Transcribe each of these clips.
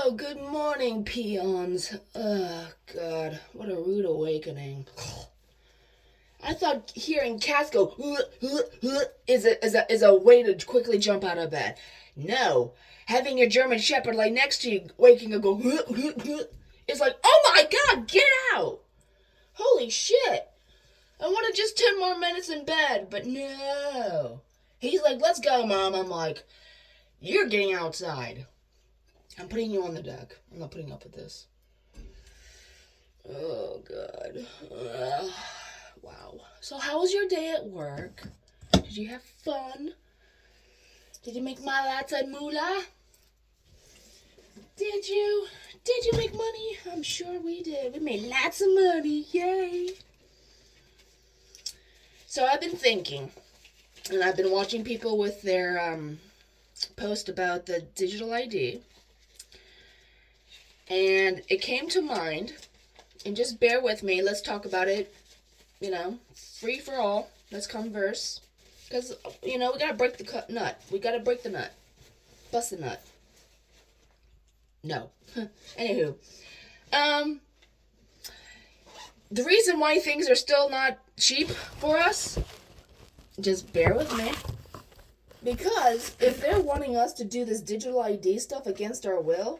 Oh, good morning, peons. Oh, God, what a rude awakening. I thought hearing cats go is a way to quickly jump out of bed. No, having your German Shepherd lay next to you, waking up, go is like, oh my God, get out! Holy shit! I wanted just 10 more minutes in bed, but no. He's like, let's go, Mom. I'm like, you're getting outside. I'm putting you on the deck. I'm not putting up with this. Oh, God. Wow. So, how was your day at work? Did you have fun? Did you make lots of moolah? Did you? Did you make money? I'm sure we did. We made lots of money. Yay. So, I've been thinking, and I've been watching people with their post about the digital ID. And it came to mind, and just bear with me. Let's talk about it, free for all. Let's converse. Because, we gotta break the nut. We gotta break the nut. Bust the nut. No. Anywho. The reason why things are still not cheap for us, just bear with me. Because if they're wanting us to do this digital ID stuff against our will,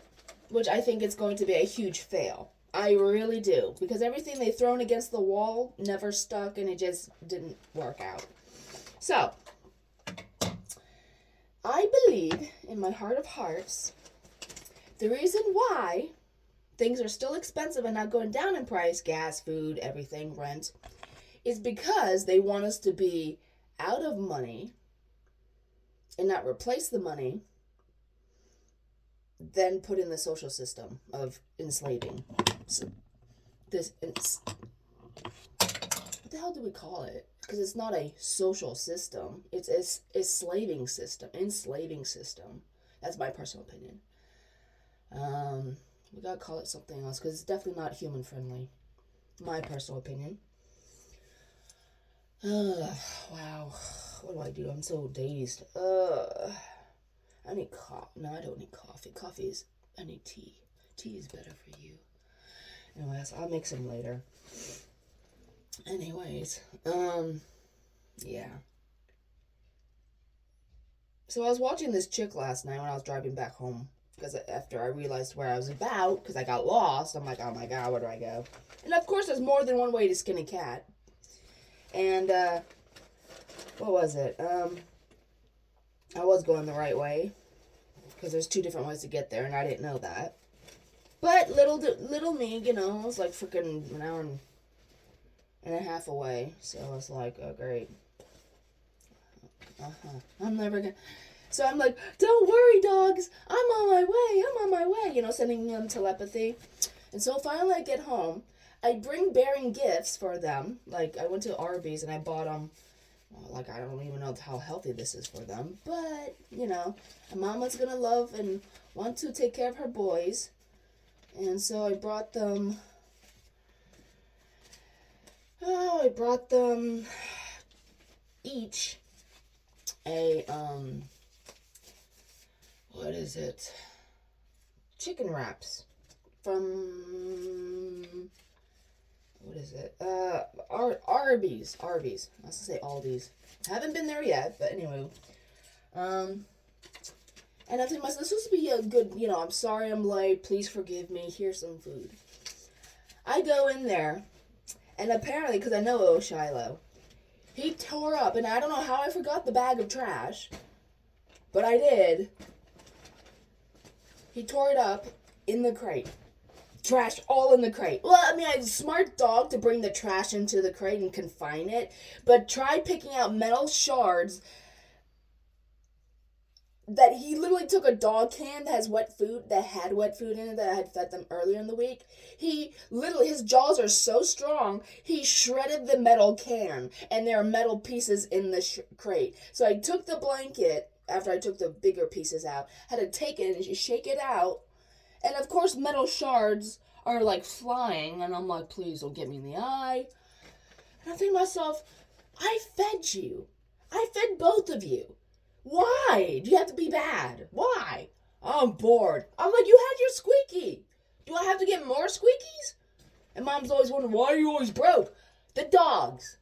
which I think it's going to be a huge fail. I really do. Because everything they've thrown against the wall never stuck and it just didn't work out. So, I believe in my heart of hearts, the reason why things are still expensive and not going down in price, gas, food, everything, rent, is because they want us to be out of money and not replace the money, then put in the social system of enslaving. So what the hell do we call it? Because it's not a social system. It's a enslaving system. That's my personal opinion. We gotta call it something else because it's definitely not human friendly. My personal opinion. Wow. What do? I'm so dazed. I need coffee. No, I don't need coffee. I need tea. Tea is better for you. Anyways, I'll make some later. Anyways, yeah. So I was watching this chick last night when I was driving back home. Because after I realized where I was about, because I got lost, I'm like, oh my God, where do I go? And of course, there's more than one way to skin a cat. And, what was it? I was going the right way. Because there's 2 different ways to get there, and I didn't know that. But little me, I was like freaking an hour and a half away. So I was like, oh, great. I'm never gonna... So I'm like, don't worry, dogs. I'm on my way. Sending them telepathy. And so finally I get home. I bring bearing gifts for them. Like, I went to Arby's and I bought them. Like, I don't even know how healthy this is for them. But, a mama's going to love and want to take care of her boys. And so I brought them... each a, what is it? Chicken wraps from... What is it? Arby's. I was gonna say Aldi's. I haven't been there yet, but anyway. And I think myself, this was to be a good, I'm sorry I'm late. Please forgive me. Here's some food. I go in there, and apparently, because I know Shiloh, he tore up, and I don't know how I forgot the bag of trash, but I did. He tore it up in the crate. Trash all in the crate. Well, I mean, I'm a smart dog to bring the trash into the crate and confine it, but try picking out metal shards that he literally took a dog can that had wet food in it that I had fed them earlier in the week. His jaws are so strong, he shredded the metal can, and there are metal pieces in the crate. So I took the blanket, after I took the bigger pieces out, had to take it and shake it out. And of course, metal shards are like flying, and I'm like, please don't get me in the eye. And I think to myself, I fed you. I fed both of you. Why do you have to be bad? Why? I'm bored. I'm like, you had your squeaky. Do I have to get more squeakies? And Mom's always wondering, why are you always broke? The dogs.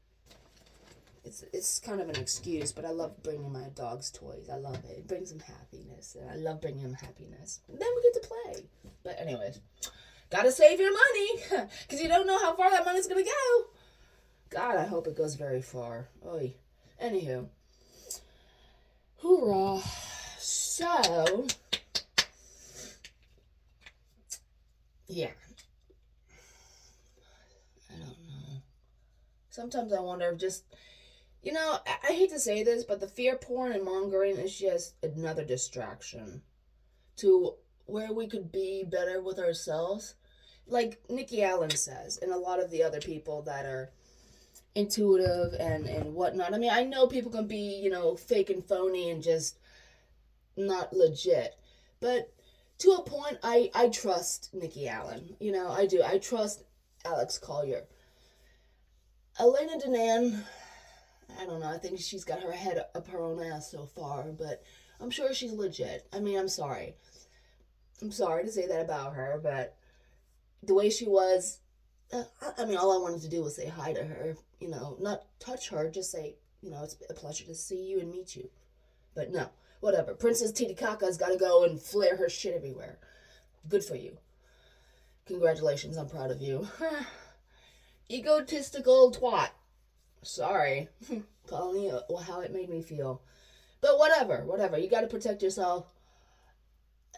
It's kind of an excuse, but I love bringing my dogs toys. I love it. It brings them happiness, and I love bringing them happiness. And then we get to play. But anyways, gotta save your money, because you don't know how far that money's gonna go. God, I hope it goes very far. Oy. Anywho. Hoorah. So, yeah. I don't know. Sometimes I wonder if just, I hate to say this, but the fear porn and mongering is just another distraction to where we could be better with ourselves. Like Nikki Allen says, and a lot of the other people that are intuitive and whatnot. I mean, I know people can be, fake and phony and just not legit. But to a point, I trust Nikki Allen. I do. I trust Alex Collier. Elena Danaan, I don't know. I think she's got her head up her own ass so far, but I'm sure she's legit. I mean, I'm sorry. I'm sorry to say that about her, but the way she was, all I wanted to do was say hi to her. Not touch her, just say, it's a pleasure to see you and meet you. But no, whatever. Princess Titicaca's got to go and flare her shit everywhere. Good for you. Congratulations, I'm proud of you. Egotistical twat. Sorry. Calling you how it made me feel. But whatever. You got to protect yourself.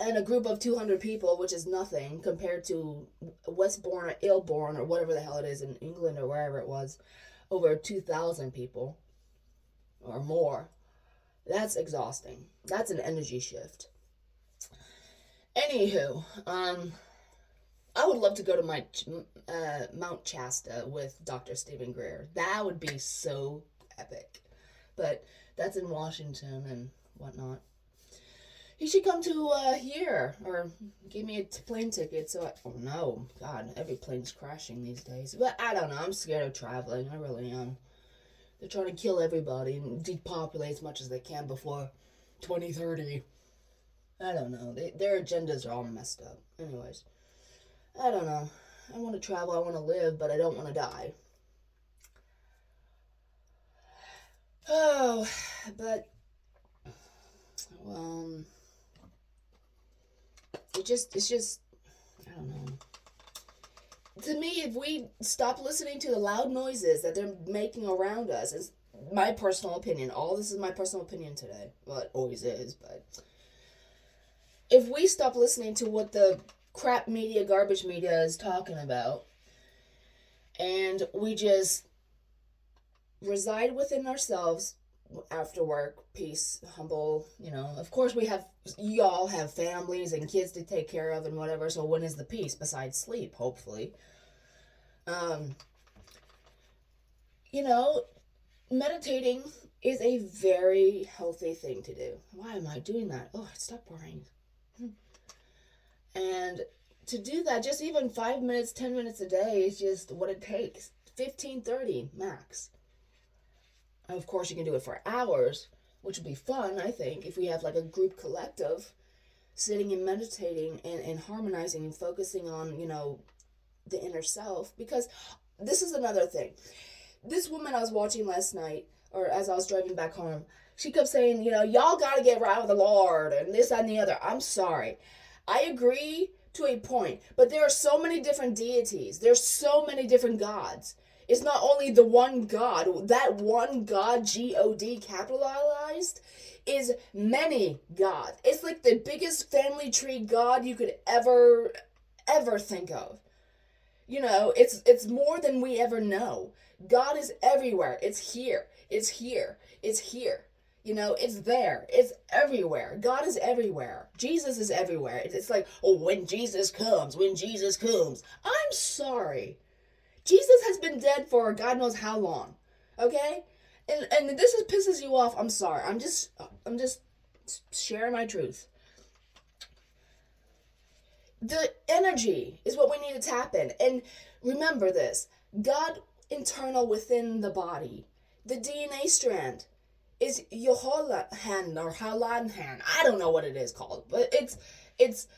And a group of 200 people, which is nothing, compared to Westbourne or Ilbourne or whatever the hell it is in England or wherever it was, over 2,000 people or more. That's exhausting. That's an energy shift. Anywho, I would love to go to my Mount Shasta with Dr. Stephen Greer. That would be so epic. But that's in Washington and whatnot. He should come to here or give me a plane ticket. Oh no, God, every plane's crashing these days. But I don't know. I'm scared of traveling. I really am. They're trying to kill everybody and depopulate as much as they can before 2030. I don't know. Their agendas are all messed up. Anyways. I don't know. I want to travel, I want to live, but I don't want to die. Oh, but, it's just, I don't know. To me, if we stop listening to the loud noises that they're making around us, it's my personal opinion. All this is my personal opinion today. Well, it always is, but if we stop listening to what the crap media, garbage media is talking about, and we just reside within ourselves after work, peace, humble, of course y'all have families and kids to take care of and whatever, so when is the peace besides sleep, hopefully? Meditating is a very healthy thing to do. Why am I doing that? Oh, stop worrying. And to do that, just even 5 minutes, 10 minutes a day is just what it takes. 15, 30 max. And of course, you can do it for hours, which would be fun, I think, if we have like a group collective sitting and meditating and harmonizing and focusing on, the inner self. Because this is another thing. This woman I was watching last night, or as I was driving back home, she kept saying, y'all got to get right with the Lord and this, that, and the other. I'm sorry. I agree to a point, but there are so many different deities. There's so many different gods. It's not only the one God. That one God, G-O-D, capitalized, is many gods. It's like the biggest family tree God you could ever think of. It's more than we ever know. God is everywhere. It's here. It's here. It's here. It's there. It's everywhere. God is everywhere. Jesus is everywhere. It's like, when Jesus comes. I'm sorry. Jesus has been dead for God knows how long. Okay? And this pisses you off. I'm sorry. I'm just sharing my truth. The energy is what we need to tap in. And remember this. God internal within the body. The DNA strand is Yoholan or Halanhan. I don't know what it is called, but it's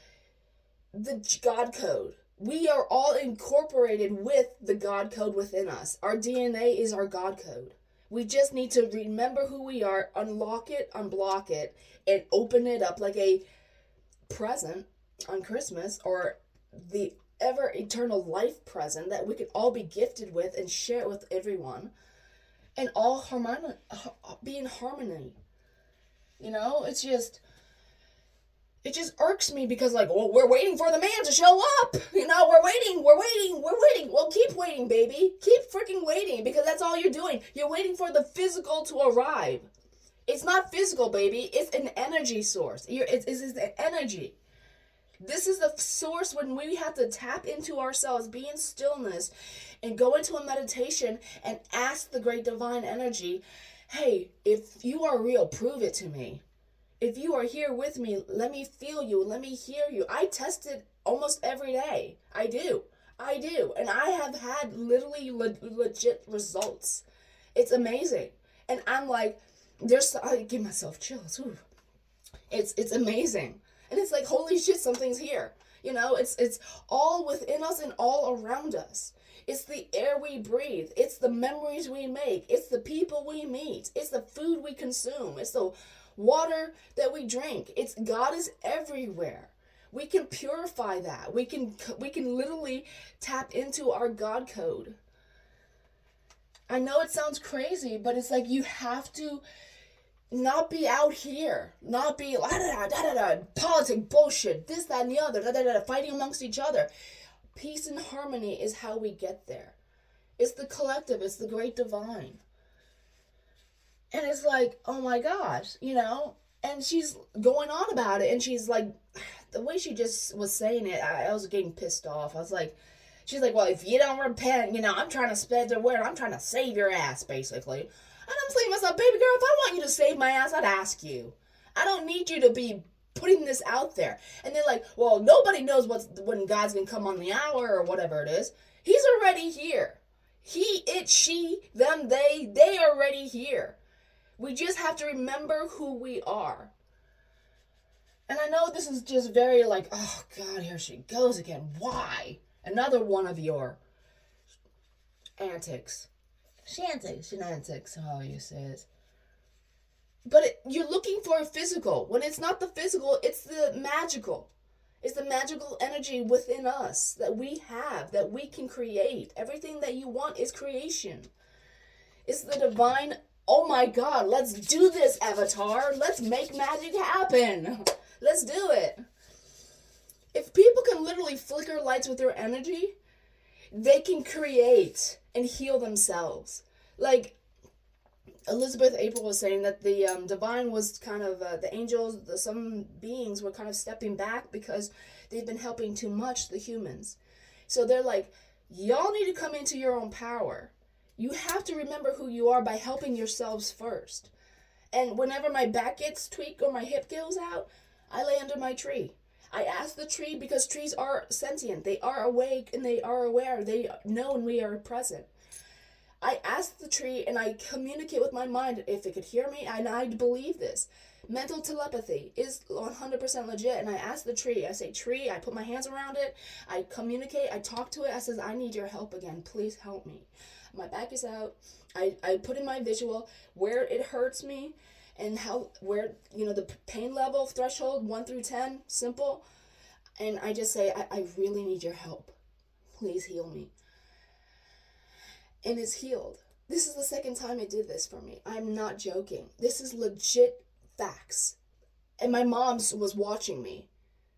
the God code. We are all incorporated with the God code within us. Our DNA is our God code. We just need to remember who we are, unlock it, unblock it, and open it up like a present on Christmas, or the ever eternal life present that we could all be gifted with and share with everyone, and all be in harmony. You know, it just irks me because, like, well, we're waiting for the man to show up. You know, we're waiting. Well, keep waiting, baby. Keep freaking waiting, because that's all you're doing. You're waiting for the physical to arrive. It's not physical, baby. It's an energy source. It's an energy. This is the source when we have to tap into ourselves, be in stillness, and go into a meditation and ask the great divine energy, hey, if you are real, prove it to me. If you are here with me, let me feel you. Let me hear you. I test it almost every day. I do. And I have had literally legit results. It's amazing. And I'm like, I give myself chills. Ooh. It's amazing. And it's like, holy shit, something's here. You know, it's all within us and all around us. It's the air we breathe. It's the memories we make. It's the people we meet. It's the food we consume. It's the water that we drink. It's God is everywhere. We can purify that. We can literally tap into our God code. I know it sounds crazy, but it's like you have to not be out here, not be politics bullshit, this, that, and the other, fighting amongst each other. Peace and harmony is how we get there. It's the collective. It's the great divine. And it's like, oh my gosh, you know? And she's going on about it, and she's like, the way she just was saying it, I was getting pissed off. I was like, she's like, well, if you don't repent, you know, I'm trying to spread the word. I'm trying to save your ass, basically. And I'm saying to myself, baby girl, if I want you to save my ass, I'd ask you. I don't need you to be putting this out there. And they're like, well, nobody knows when God's going to come on the hour or whatever it is. He's already here. He, it, she, them, they are already here. We just have to remember who we are. And I know this is just very like, oh God, here she goes again. Why? Another one of your antics. Shenantics, how you say it. But you're looking for a physical. When it's not the physical, it's the magical. It's the magical energy within us that we have, that we can create. Everything that you want is creation. It's the divine. Oh my God, let's do this, Avatar. Let's make magic happen. Let's do it. If people can literally flicker lights with their energy, they can create and heal themselves. Like Elizabeth April was saying that the divine was kind of, the angels, some beings were kind of stepping back because they've been helping too much the humans. So they're like, y'all need to come into your own power. You have to remember who you are by helping yourselves first. And whenever my back gets tweaked or my hip goes out, I lay under my tree. I ask the tree, because trees are sentient. They are awake and they are aware. They know when we are present. I ask the tree and I communicate with my mind if it could hear me, and I believe this. Mental telepathy is 100% legit. And I ask the tree, I say, tree, I put my hands around it, I communicate, I talk to it, I says, I need your help again. Please help me. My back is out. I put in my visual where it hurts me and where, you know, the pain level threshold 1 through 10, simple. And I just say, I really need your help. Please heal me. And it's healed. This is the second time it did this for me. I'm not joking. This is legit facts. And my mom was watching me.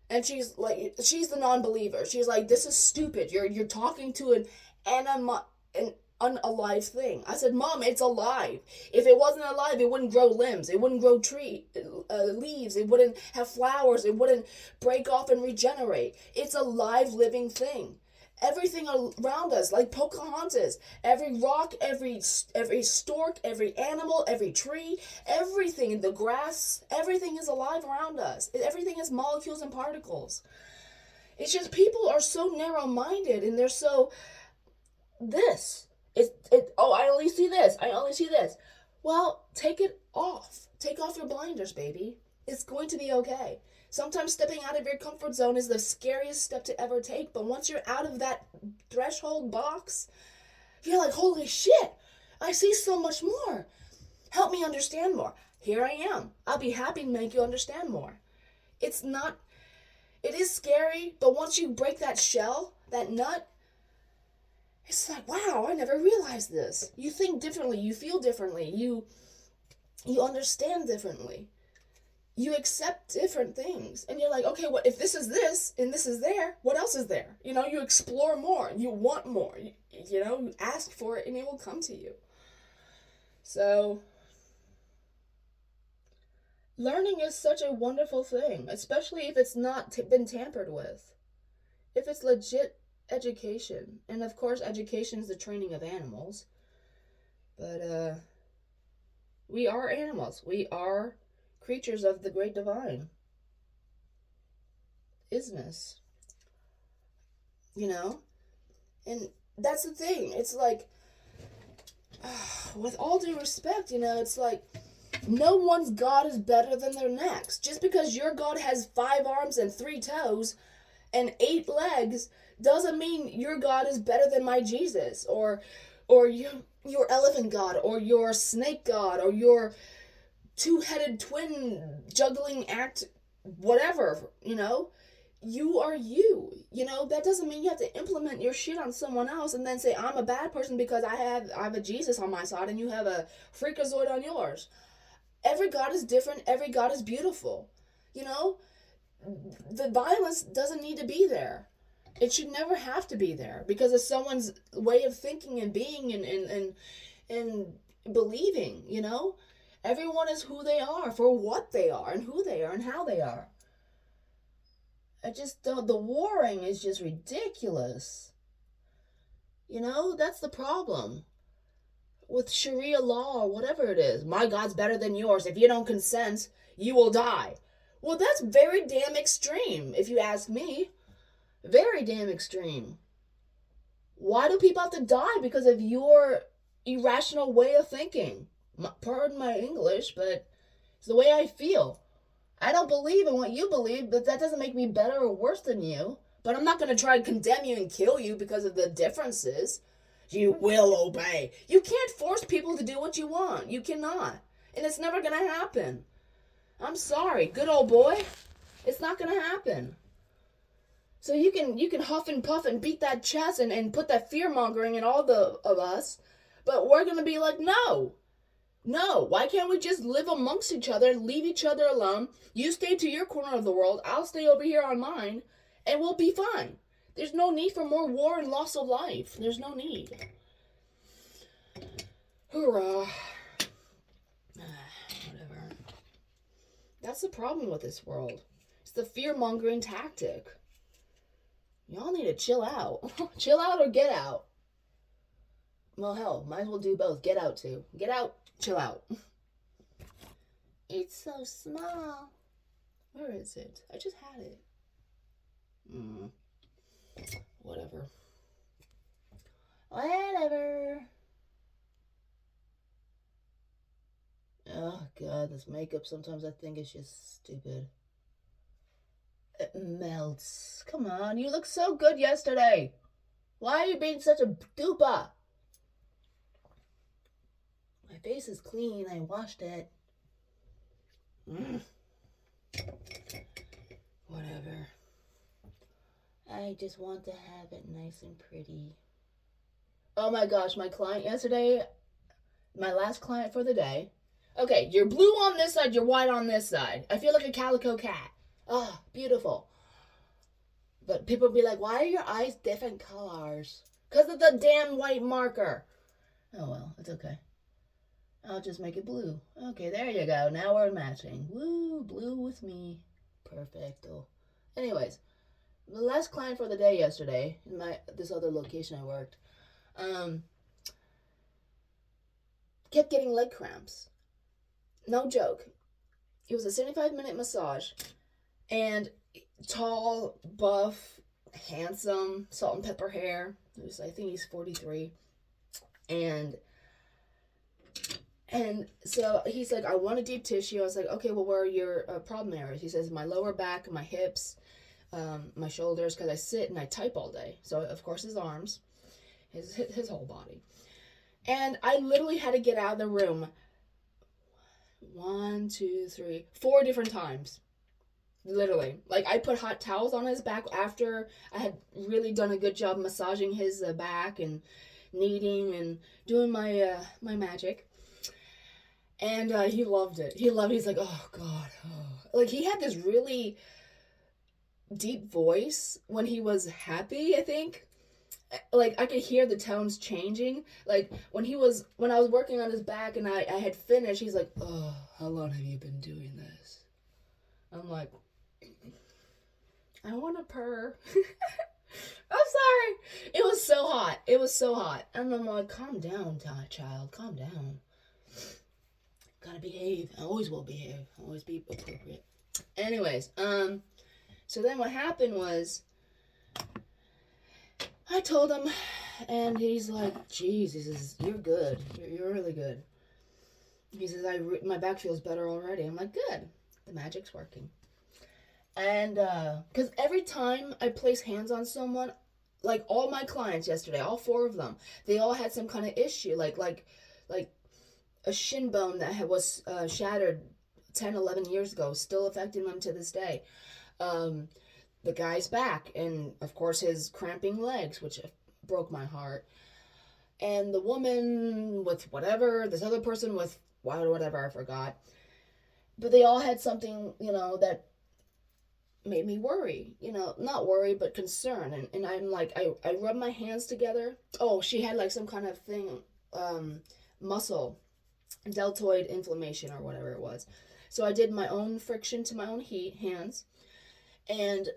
And she's like, she's the non-believer. She's like, this is stupid. You're talking to an unalive thing. I said, Mom, it's alive. If it wasn't alive, it wouldn't grow limbs. It wouldn't grow leaves. It wouldn't have flowers. It wouldn't break off and regenerate. It's a live, living thing. Everything around us, like Pocahontas, every rock, every stork, every animal, every tree, everything in the grass, everything is alive around us. Everything is molecules and particles. It's just people are so narrow-minded, and they're so I only see this. Well, take it off. Take off your blinders, baby. It's going to be okay. Sometimes stepping out of your comfort zone is the scariest step to ever take, but once you're out of that threshold box, you're like, holy shit, I see so much more. Help me understand more. Here I am. I'll be happy to make you understand more. It's not, it is scary, but once you break that shell, that nut, it's like, wow, I never realized this. You think differently, you feel differently, you understand differently. You accept different things. And you're like, okay, what if this is this and this is there, what else is there? You explore more, you want more. You ask for it and it will come to you. So learning is such a wonderful thing, especially if it's not been tampered with. If it's legit education, and of course education is the training of animals, but we are animals. We are creatures of the great divine isness. You know? And that's the thing. It's like, with all due respect, it's like, no one's God is better than their next. Just because your God has 5 arms and 3 toes and 8 legs doesn't mean your God is better than my Jesus, or your elephant God, or your snake God, or your 2-headed twin juggling act, whatever. You are you. That doesn't mean you have to implement your shit on someone else and then say I'm a bad person because I have a Jesus on my side and you have a freakazoid on yours. Every God is different. Every God is beautiful. The violence doesn't need to be there. It should never have to be there because of someone's way of thinking and being and believing. Everyone is who they are for what they are and who they are and how they are. The warring is just ridiculous. That's the problem with Sharia law or whatever it is. My God's better than yours. If you don't consent, you will die. Well, that's very damn extreme, if you ask me. Very damn extreme. Why do people have to die because of your irrational way of thinking? Pardon my English, but it's the way I feel. I don't believe in what you believe, but that doesn't make me better or worse than you. But I'm not going to try to condemn you and kill you because of the differences. You will obey. You can't force people to do what you want. You cannot. And it's never going to happen. I'm sorry, good old boy. It's not going to happen. So you can huff and puff and beat that chest and put that fear-mongering in all of us. But we're going to be like, no. No, why can't we just live amongst each other and leave each other alone? You stay to your corner of the world, I'll stay over here on mine, and we'll be fine. There's no need for more war and loss of life. There's no need. Hoorah. Whatever. That's the problem with this world. It's the fear-mongering tactic. Y'all need to chill out. Chill out or get out. Well, hell, might as well do both. Get out, too. Get out, chill out. It's so small. Where is it? I just had it. Whatever. Oh, God, this makeup, sometimes I think it's just stupid. It melts. Come on, you looked so good yesterday. Why are you being such a dupa? My face is clean. I washed it. Whatever. I just want to have it nice and pretty. Oh my gosh, my client yesterday, my last client for the day. Okay, you're blue on this side, you're white on this side. I feel like a calico cat. Oh, beautiful. But people be like, why are your eyes different colors? Because of the damn white marker. Oh well, it's okay. I'll just make it blue. Okay, there you go. Now we're matching. Woo, blue with me. Perfecto. Anyways, the last client for the day yesterday, in this other location I worked, kept getting leg cramps. No joke. It was a 75-minute massage, and tall, buff, handsome, salt and pepper hair. I think he's 43, and And so he's like, I want a deep tissue. I was like, okay, well, where are your problem areas? He says, my lower back, my hips, my shoulders, because I sit and I type all day. So, of course, his arms, his whole body. And I literally had to get out of the room 1, 2, 3, 4 different times. Literally. Like, I put hot towels on his back after I had really done a good job massaging his back and kneading and doing my magic. And he loved it. He's like, oh, God. Oh. Like, he had this really deep voice when he was happy, I think. Like, I could hear the tones changing. Like, when I was working on his back and I had finished, he's like, oh, how long have you been doing this? I'm like, I want to purr. I'm sorry. It was so hot. It was so hot. And I'm like, calm down, child. Calm down. Gotta behave. I always will behave. Always be appropriate. Anyways, so then what happened was, I told him, and he's like, geez, he says, you're good. You're really good. He says, my back feels better already. I'm like, good. The magic's working. And, because every time I place hands on someone, like all my clients yesterday, all 4 of them, they all had some kind of issue, like a shin bone that was shattered 10, 11 years ago, still affecting them to this day. The guy's back, and of course his cramping legs, which broke my heart. And the woman with whatever, this other person with whatever, I forgot. But they all had something, that made me worry, not worry, but concern. And I'm like, I rub my hands together. Oh, she had like some kind of thing, muscle, deltoid inflammation or whatever it was. So I did my own friction to my own hands. And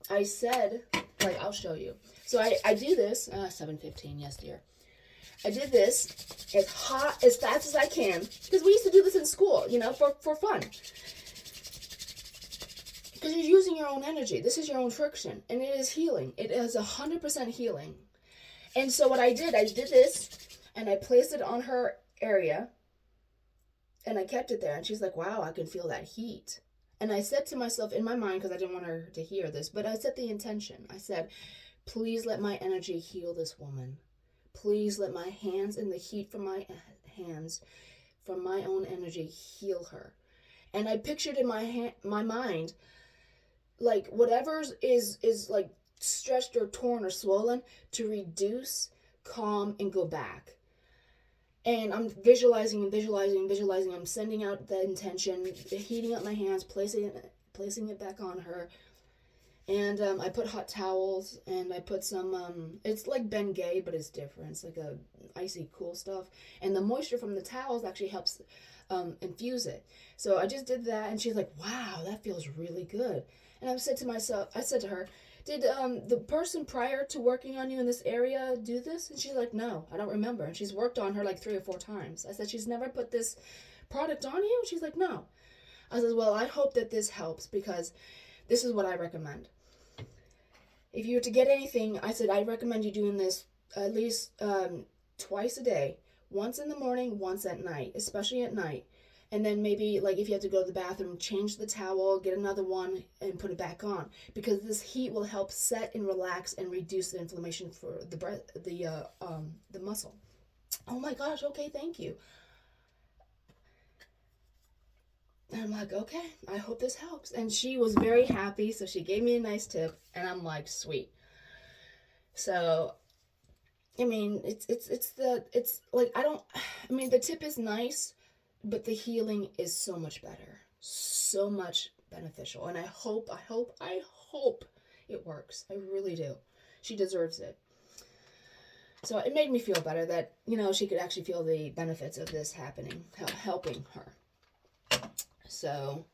I said, like, I'll show you. So I do this, 7:15, yes dear. I did this as hot, as fast as I can, because we used to do this in school, for fun. Because you're using your own energy. This is your own friction, and it is healing. It is 100% healing. And so what I did this, and I placed it on her area, and I kept it there, and she's like, wow, I can feel that heat. And I said to myself in my mind, because I didn't want her to hear this, but I set the intention. I said, please let my energy heal this woman. Please let my hands and the heat from my hands, from my own energy, heal her. And I pictured in my mind, like whatever is like stretched or torn or swollen, to reduce, calm, and go back. And I'm visualizing. I'm sending out the intention, heating up my hands, placing it back on her. And I put hot towels, and I put some, it's like Bengay, but it's different. It's like a icy cool stuff. And the moisture from the towels actually helps infuse it. So I just did that, and she's like, wow, that feels really good. And I said to her, did the person prior to working on you in this area do this? And she's like, no, I don't remember. And she's worked on her like 3 or 4 times. I said, she's never put this product on you? She's like, no. I said, well, I hope that this helps, because this is what I recommend. If you were to get anything, I said, I recommend you doing this at least twice a day. Once in the morning, once at night, especially at night. And then maybe, like, if you have to go to the bathroom, change the towel, get another one, and put it back on. Because this heat will help set and relax and reduce the inflammation for the muscle. Oh my gosh, okay, thank you. And I'm like, okay, I hope this helps. And she was very happy, so she gave me a nice tip, and I'm like, sweet. So, I mean, it's like, the tip is nice, but the healing is so much better, so much beneficial. And I hope it works. I really do. She deserves it. So it made me feel better that, she could actually feel the benefits of this happening, helping her. So,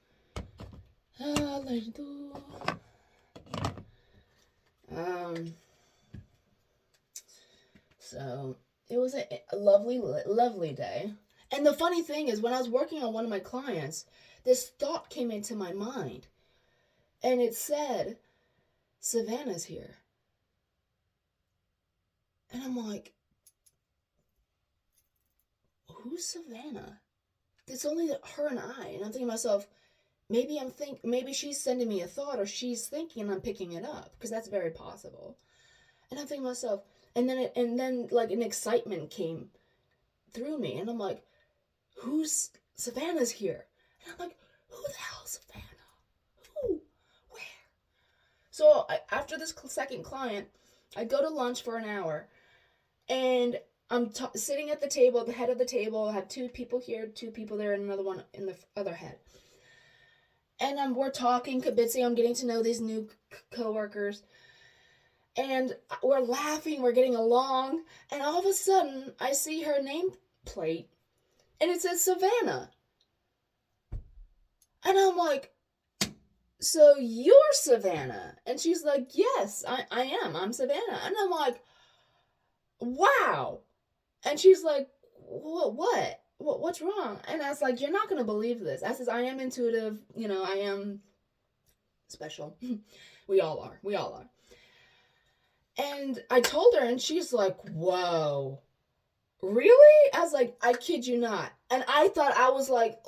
so it was a lovely, lovely day. And the funny thing is, when I was working on one of my clients, this thought came into my mind. And it said, Savannah's here. And I'm like, who's Savannah? it's only her and I. And I'm thinking to myself, maybe she's sending me a thought, or she's thinking and I'm picking it up, because that's very possible. And I'm thinking to myself, and then like an excitement came through me, and I'm like, who's Savannah's here? And I'm like, who the hell's Savannah? Who? Where? So after this second client, I go to lunch for an hour, and I'm sitting at the table, at the head of the table. I have two people here, two people there, and another one in the other head. And we're talking kibitzi. I'm getting to know these new coworkers, and we're laughing. We're getting along, and all of a sudden, I see her nameplate, and it says Savannah, and I'm like, so you're Savannah? And she's like, yes, I am. I'm Savannah. And I'm like, wow. And she's like, what? What's wrong? And I was like, you're not going to believe this. I says, I am intuitive. I am special. We all are. And I told her, and she's like, whoa, really? I was like, I kid you not. And I thought I was like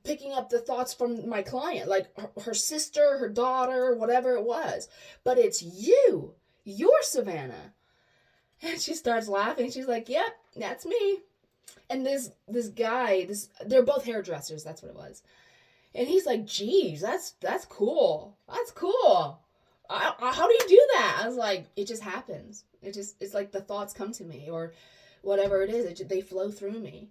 picking up the thoughts from my client, like her sister, her daughter, whatever it was. But it's you. You're Savannah. And she starts laughing. She's like, yep, that's me. And this guy, they're both hairdressers. That's what it was. And he's like, geez, that's cool. That's cool. How do you do that? I was like, it just happens. It's like the thoughts come to me, or whatever it is. They flow through me.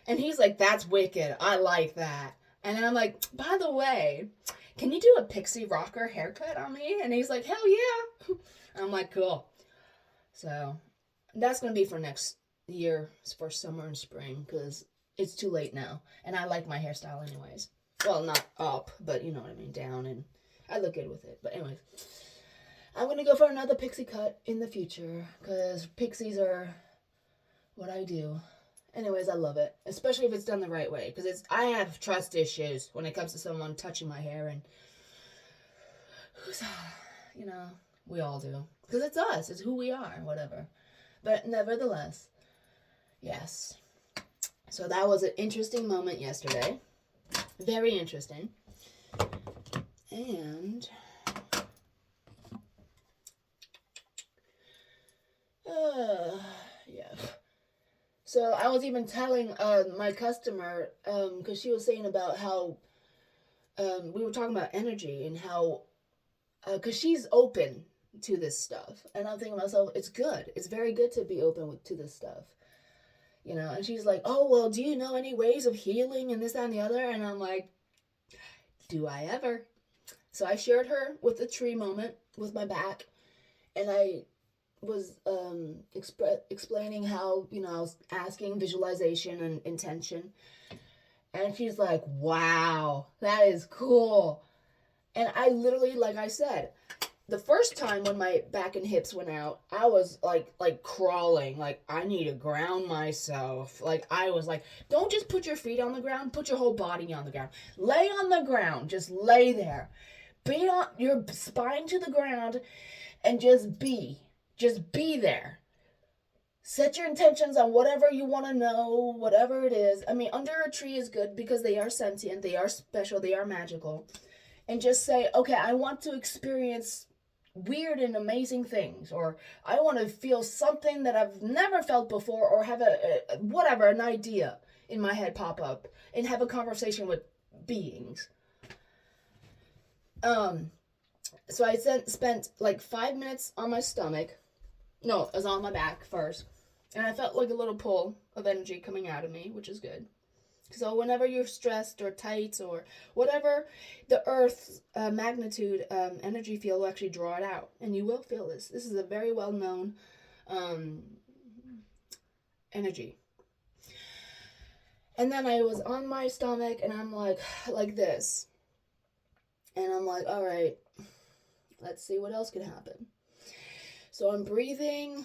And he's like, that's wicked. I like that. And then I'm like, by the way, can you do a pixie rocker haircut on me? And he's like, hell yeah. I'm like, cool. So that's going to be for next year, for summer and spring, because it's too late now. And I like my hairstyle anyways. Well, not up, but you know what I mean, down. And I look good with it. But anyways, I'm going to go for another pixie cut in the future, because pixies are what I do. Anyways, I love it, especially if it's done the right way, because I have trust issues when it comes to someone touching my hair, and we all do, because it's us, it's who we are, whatever. But nevertheless, yes. So that was an interesting moment yesterday, very interesting, and yeah. So I was even telling my customer, because she was saying about how we were talking about energy, and how, because she's open to this stuff. And I'm thinking to myself, it's good. It's very good to be open to this stuff. And she's like, oh, well, do you know any ways of healing and this, that, and the other? And I'm like, do I ever? So I shared her with the tree moment with my back. And I was explaining how, I was asking visualization and intention. And she's like, wow, that is cool. And I literally, like I said, the first time when my back and hips went out, I was like crawling, like I need to ground myself. Like I was like, don't just put your feet on the ground, put your whole body on the ground. Lay on the ground, just lay there. Be on your spine to the ground and just be there. Set your intentions on whatever you want to know, whatever it is. I mean, under a tree is good because they are sentient, they are special, they are magical. And just say, okay, I want to experience weird and amazing things, or I want to feel something that I've never felt before, or have an idea in my head pop up, and have a conversation with beings. So I spent like 5 minutes on my stomach. No, it was on my back first. And I felt like a little pull of energy coming out of me, which is good. So whenever you're stressed or tight or whatever, the Earth's magnitude energy field will actually draw it out. And you will feel this. This is a very well-known energy. And then I was on my stomach, and I'm like this. And I'm like, all right, let's see what else could happen. So I'm breathing,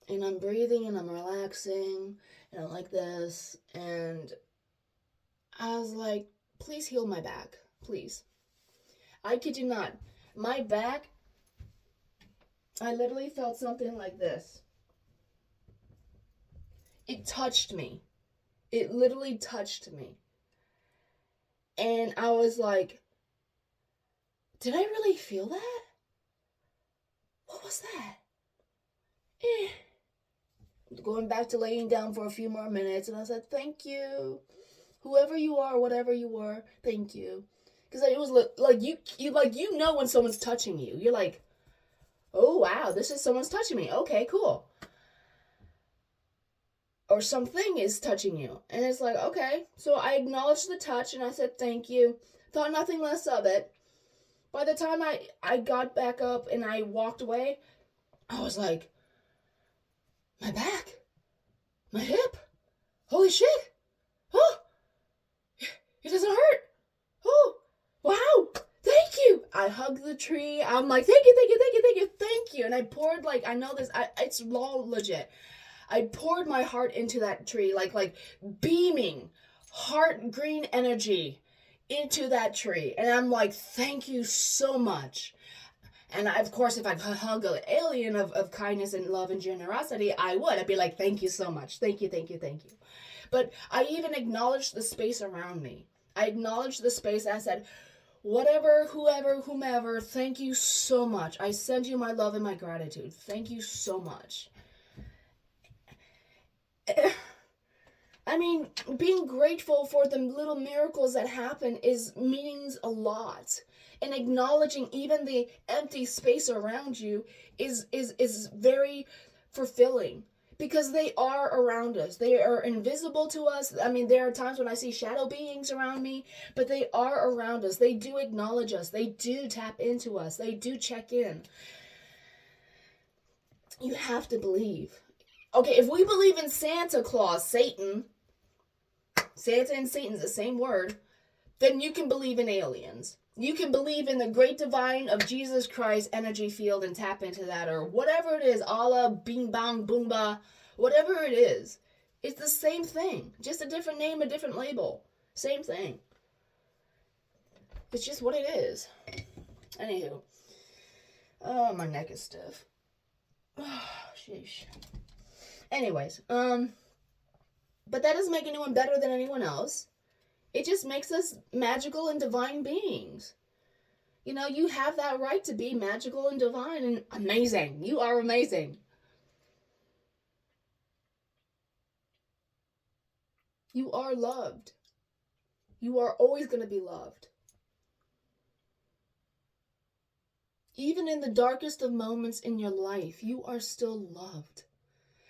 and I'm relaxing, and I'm like this, and I was like, please heal my back, please. I kid you not, my back, I literally felt something like this. It touched me. It literally touched me. And I was like, did I really feel that? What was that? Going back to laying down for a few more minutes, and I said, thank you. Whoever you are, whatever you were, thank you. Because it was like you know when someone's touching you. You're like, oh wow, this is someone's touching me. Okay, cool. Or something is touching you. And it's like, okay. So I acknowledged the touch and I said thank you. Thought nothing less of it. By the time I got back up and I walked away, I was like, my back, my hip, holy shit. Oh, it doesn't hurt. Oh, wow, thank you. I hugged the tree. I'm like, thank you, thank you, thank you, thank you, thank you. And I poured, like, I know this, it's all legit. I poured my heart into that tree, like beaming heart green energy into that tree. And I'm like, thank you so much. And of course, if I could hug an alien of kindness and love and generosity, I would. I'd be like, thank you so much. Thank you, thank you, thank you. But I even acknowledged the space around me. I acknowledged the space. I said, whatever, whoever, whomever, thank you so much. I send you my love and my gratitude. Thank you so much. I mean, being grateful for the little miracles that happen means a lot. And acknowledging even the empty space around you is very fulfilling. Because they are around us. They are invisible to us. I mean, there are times when I see shadow beings around me, but they are around us. They do acknowledge us. They do tap into us. They do check in. You have to believe. Okay, if we believe in Santa Claus, Satan and Satan's the same word, then you can believe in aliens. You can believe in the great divine of Jesus Christ energy field and tap into that, or whatever it is, Allah, bing bang, boomba, whatever it is. It's the same thing, just a different name, a different label. Same thing. It's just what it is. Anywho. Oh, my neck is stiff. Oh, sheesh. Anyways, but that doesn't make anyone better than anyone else. It just makes us magical and divine beings. You know, you have that right to be magical and divine and amazing. You are amazing. You are loved. You are always going to be loved. Even in the darkest of moments in your life, you are still loved.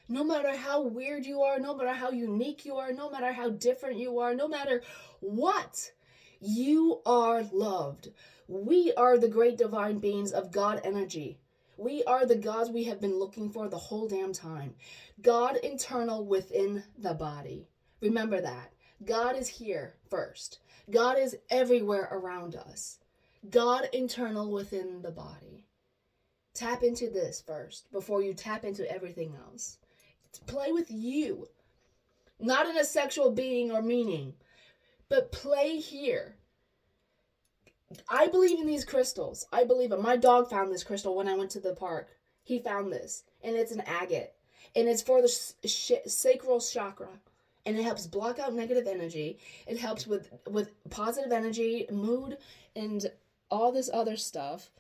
No matter how weird you are, no matter how unique you are, no matter how different you are, no matter what, you are loved. We are the great divine beings of God energy. We are the gods we have been looking for the whole damn time. God internal within the body. Remember that. God is here first. God is everywhere around us. God internal within the body. Tap into this first before you tap into everything else. Play with you. Not in a sexual being or meaning, but play here. I believe in these crystals. I believe it. My dog found this crystal when I went to the park. He found this, and it's an agate, and it's for the sacral chakra, and it helps block out negative energy. It helps with positive energy, mood, and all this other stuff.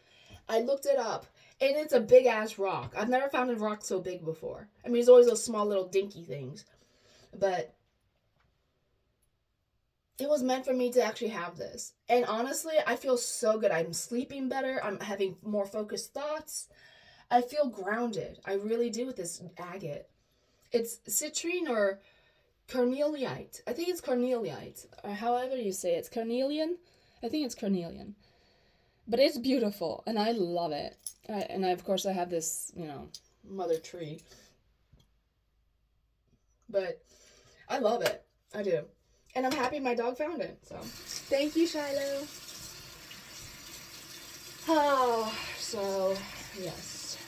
I looked it up, and it's a big ass rock. I've never found a rock so big before. I mean, it's always those small little dinky things, but it was meant for me to actually have this. And honestly, I feel so good. I'm sleeping better. I'm having more focused thoughts. I feel grounded. I really do with this agate. It's citrine or carneliite. I think it's carneliite, or however you say it. It's carnelian. I think it's carnelian. But it's beautiful, and I love it. Of course, I have this, mother tree. But I love it. I do. And I'm happy my dog found it. So, thank you, Shiloh. Oh, so, yes.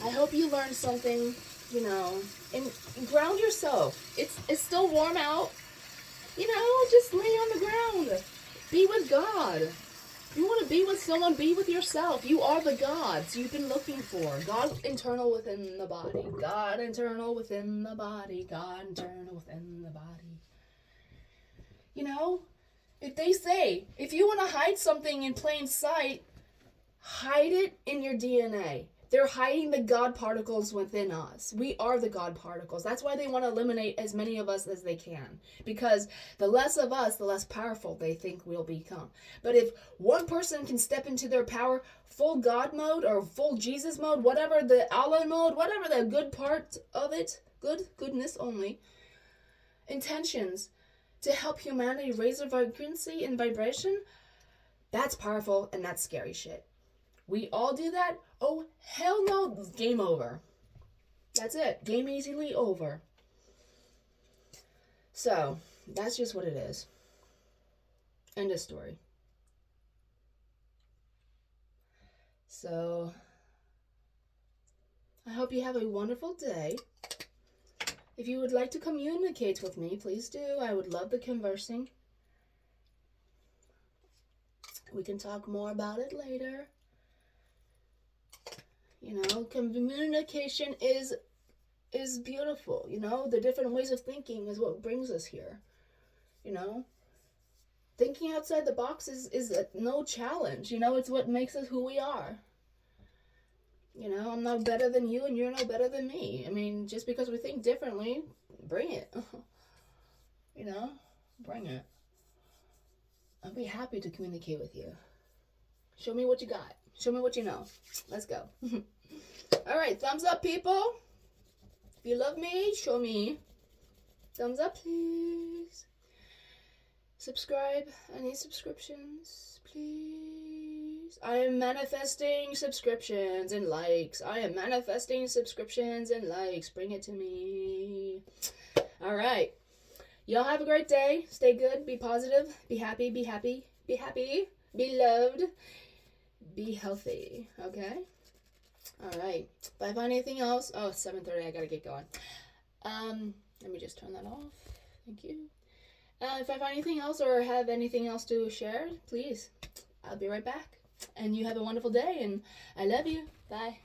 I hope you learned something, and ground yourself. It's still warm out. Just lay on the ground. Be with God. You want to be with someone, be with yourself. You are the gods you've been looking for. God internal within the body. God internal within the body. God internal within the body. You know, if they say, if you want to hide something in plain sight, hide it in your DNA. They're hiding the God particles within us. We are the God particles. That's why they want to eliminate as many of us as they can. Because the less of us, the less powerful they think we'll become. But if one person can step into their power, full God mode or full Jesus mode, whatever the Allah mode, whatever the good part of it, goodness only, intentions to help humanity raise their frequency and vibration, that's powerful and that's scary shit. We all do that? Oh, hell no. Game over. That's it. Game easily over. So, that's just what it is. End of story. So, I hope you have a wonderful day. If you would like to communicate with me, please do. I would love the conversing. We can talk more about it later. You know, communication is beautiful. You know, the different ways of thinking is what brings us here. You know, thinking outside the box is no challenge. You know, it's what makes us who we are. You know, I'm no better than you and you're no better than me. I mean, just because we think differently, bring it. You know, bring it. I'll be happy to communicate with you. Show me what you got. Show me what you know. Let's go. All right, thumbs up, people. If you love me, show me. Thumbs up, please. Subscribe. I need subscriptions, please. I am manifesting subscriptions and likes. I am manifesting subscriptions and likes. Bring it to me. All right. Y'all have a great day. Stay good. Be positive. Be happy. Be happy. Be happy. Be loved. Be healthy. Okay? All right. If I find anything else... Oh, it's 7:30. I gotta get going. Let me just turn that off. Thank you. If I find anything else or have anything else to share, please. I'll be right back. And you have a wonderful day, and I love you. Bye.